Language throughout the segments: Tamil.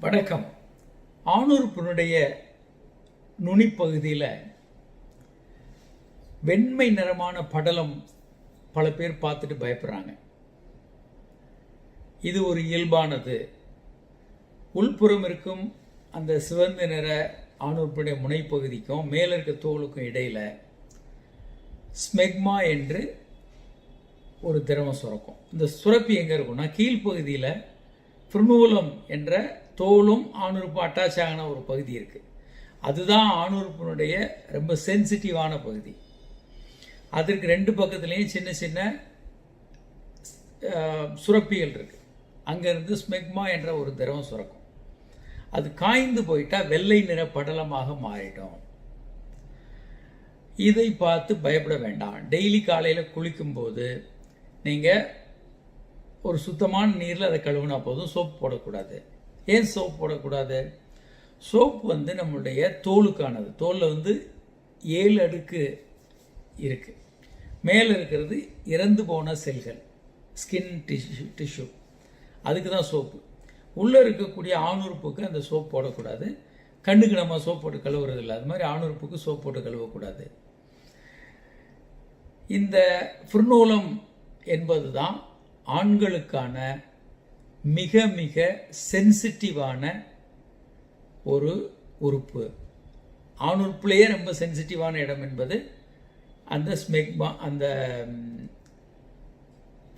வணக்கம். ஆணுறுப்பினுடைய நுனிப்பகுதியில் வெண்மை நிறமான படலம் பல பேர் பார்த்துட்டு பயப்படுறாங்க. இது ஒரு இயல்பானது. உள்புறம் இருக்கும் அந்த சிவந்த நிற ஆணுறுப்பினுடைய முனைப்பகுதிக்கும் மேலே இருக்க தோலுக்கும் இடையில் ஸ்மெக்மா என்று ஒரு திரவம் சுரக்கும். இந்த சுரப்பி எங்கே இருக்கும்னா கீழ்ப்பகுதியில் ஃப்ருனூலம் என்ற தோலும் ஆணுறுப்பு அட்டாச் ஆகின ஒரு பகுதி இருக்குது. அதுதான் ஆணுறுப்பினுடைய ரொம்ப சென்சிட்டிவான பகுதி. அதற்கு ரெண்டு பக்கத்துலேயும் சின்ன சின்ன சுரப்பிகள் இருக்குது. அங்கேருந்து ஸ்மெக்மா என்ற ஒரு திரவம் சுரக்கும். அது காய்ந்து போயிட்டால் வெள்ளை நிற படலமாக மாறிடும். இதை பார்த்து பயப்பட வேண்டாம். டெய்லி காலையில் குளிக்கும்போது நீங்கள் ஒரு சுத்தமான நீரில் அதை கழுவுனா போதும். சோப்பு போடக்கூடாது. ஏன் சோப்பு போடக்கூடாது? சோப்பு நம்மளுடைய தோலுக்கானது. தோலில் 7 அடுக்கு இருக்குது. மேலே இருக்கிறது இறந்து போன செல்கள், ஸ்கின் டிஷ்யூ, அதுக்கு தான் சோப்பு. உள்ளே இருக்கக்கூடிய ஆணுறுப்புக்கு அந்த சோப்பு போடக்கூடாது. கண்ணுக்கு நம்ம சோப்பு போட்டு கழுவுறது இல்லை, அது மாதிரி ஆணுறுப்புக்கு சோப்பு போட்டு கழுவக்கூடாது. இந்த ஃப்ருனூலம் என்பது தான் ஆண்களுக்கான மிக மிக சென்சிட்டிவான ஒரு உறுப்பு. ஆணுறுப்புலேயே ரொம்ப சென்சிட்டிவான இடம் என்பது அந்த ஸ்மெக்மா, அந்த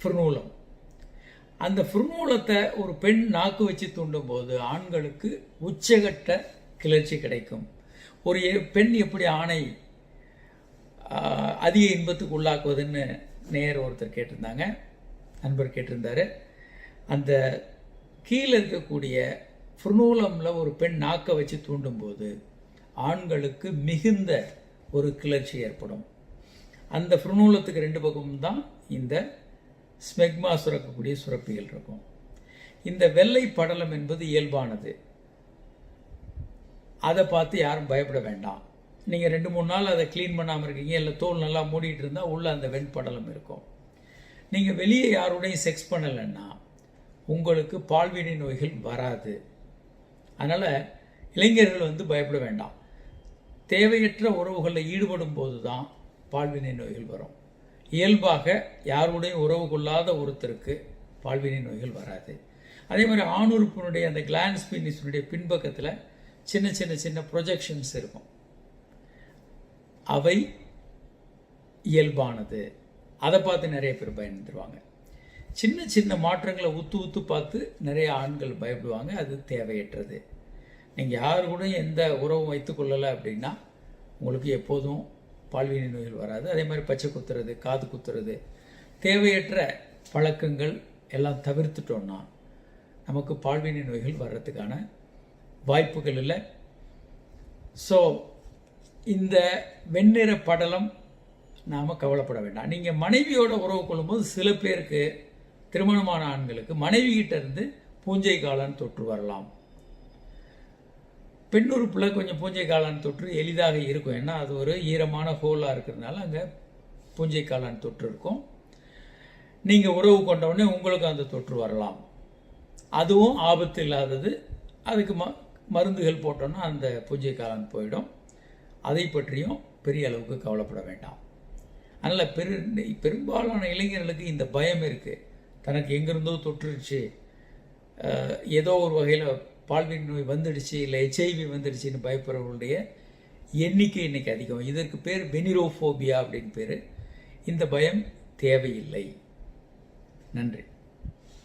ஃப்ருனூலம். அந்த ஃப்ருனூலத்தை ஒரு பெண் நாக்கு வச்சு தூண்டும் போது ஆண்களுக்கு உச்சகட்ட கிளர்ச்சி கிடைக்கும். ஒரு பெண் எப்படி ஆணை அதிக இன்பத்துக்கு உள்ளாக்குவதுன்னு நேர் ஒருத்தர் கேட்டிருந்தாங்க, நண்பர் கேட்டிருந்தார். அந்த கீழே இருக்கக்கூடிய ஃப்ருனூலமில் ஒரு பெண் நாக்கை வச்சு தூண்டும்போது ஆண்களுக்கு மிகுந்த ஒரு கிளர்ச்சி ஏற்படும். அந்த ஃப்ருனூலத்துக்கு ரெண்டு பக்கமும் தான் இந்த ஸ்மெக்மா சுரக்கக்கூடிய சுரப்பிகள் இருக்கும். இந்த வெள்ளை படலம் என்பது இயல்பானது. அதை பார்த்து யாரும் பயப்பட வேண்டாம். நீங்கள் 2-3 நாள் அதை க்ளீன் பண்ணாமல் இருக்கீங்க, இல்லை தோல் நல்லா மூடிட்டு இருந்தால் உள்ளே அந்த வெண்படலம் இருக்கும். நீங்கள் வெளியே யாரோடையும் செக்ஸ் பண்ணலைன்னா உங்களுக்கு பால்வினை நோய்கள் வராது. அதனால் இளைஞர்கள் பயப்பட வேண்டாம். தேவையற்ற உறவுகளில் ஈடுபடும் போது தான் பால்வினை நோய்கள் வரும். இயல்பாக யாருடையும் உறவு கொள்ளாத ஒருத்தருக்கு பால்வினை நோய்கள் வராது. அதே மாதிரி ஆணுறுப்பினுடைய அந்த கிளான்ஸ் பீனிஸினுடைய பின்பக்கத்தில் சின்ன சின்ன சின்ன ப்ரொஜெக்ஷன்ஸ் இருக்கும். அவை இயல்பானது. அதை பார்த்து நிறைய பேர் பயந்துருவாங்க. சின்ன சின்ன மாற்றங்களை உத்து பார்த்து நிறைய ஆண்கள் பயப்படுவாங்க. அது தேவையற்றது. நீங்கள் யாரு கூட எந்த உறவும் வைத்து கொள்ளலை அப்படின்னா உங்களுக்கு எப்போதும் பால்வினை நோய்கள் வராது. அதே மாதிரி பச்சை குத்துறது, காது குத்துறது, தேவையற்ற பழக்கங்கள் எல்லாம் தவிர்த்துட்டோன்னா நமக்கு பால்வினை நோய்கள் வர்றதுக்கான வாய்ப்புகள் இல்லை. ஸோ இந்த வெண்ணிற படலம் நாம் கவலைப்பட வேண்டாம். நீங்கள் மனைவியோட உறவு கொள்ளும்போது சில பேருக்கு, திருமணமான ஆண்களுக்கு மனைவிகிட்ட இருந்து பூஞ்சை காளான் தொற்று வரலாம். பெண்ணுறுப்பில் கொஞ்சம் பூஞ்சை காளான் தொற்று எளிதாக இருக்கும். ஏன்னா அது ஒரு ஈரமான ஹோலாக இருக்கிறதுனால அங்கே பூஞ்சை காளான் தொற்று இருக்கும். நீங்கள் உறவு கொண்டவுடனே உங்களுக்கு அந்த தொற்று வரலாம். அதுவும் ஆபத்து இல்லாதது. அதுக்கு மருந்துகள் போட்டோன்னா அந்த பூஞ்சை காளான் போயிடும். அதை பற்றியும் பெரிய அளவுக்கு கவலைப்பட வேண்டாம். அதனால் பெரும்பாலான இளைஞர்களுக்கு இந்த பயம் இருக்குது. தனக்கு எங்கேருந்தோ தொற்றுருச்சு, ஏதோ ஒரு வகையில் பால்வினை நோய் வந்துடுச்சு, இல்லை HIV வந்துடுச்சுன்னு பயப்படுறவர்களுடைய எண்ணிக்கை இன்றைக்கி அதிகம். இதற்கு பேர் வெனிரோஃபோபியா அப்படின்னு பேர். இந்த பயம் தேவையில்லை. நன்றி.